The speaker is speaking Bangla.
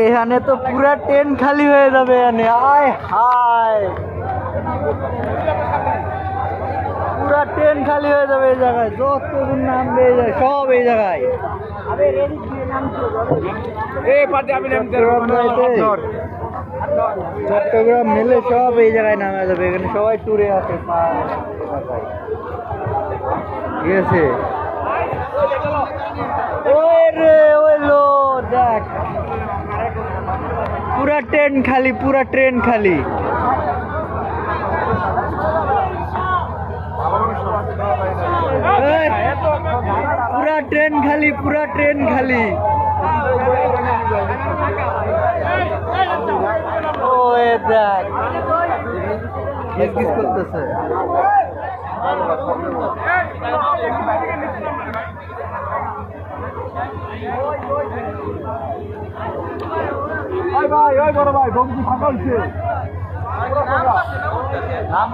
এখানে তো পুরা ট্রেন খালি হয়ে যাবে এখানে। আয় হায়, পুরা ট্রেন খালি হয়ে যাবে এই জায়গায়। যতদিন নামবে এই জায়গায় সব এই জায়গায়। চট্টগ্রাম মেলে সব এই জায়গায় নামা যাবে। এখানে সবাই ট্যুরে আছে, ঠিক আছে। ওই রে ওই লো দেখ, পুরা ট্রেন খালি, পুরা ট্রেন খালি। পুরা ট্রেন খালি, পুরা ট্রেন খালি। ও দেখ কিস করতেছে। ভাই ওই বড় ভাই বন্ধু ফাঁকা হয়েছে। নাম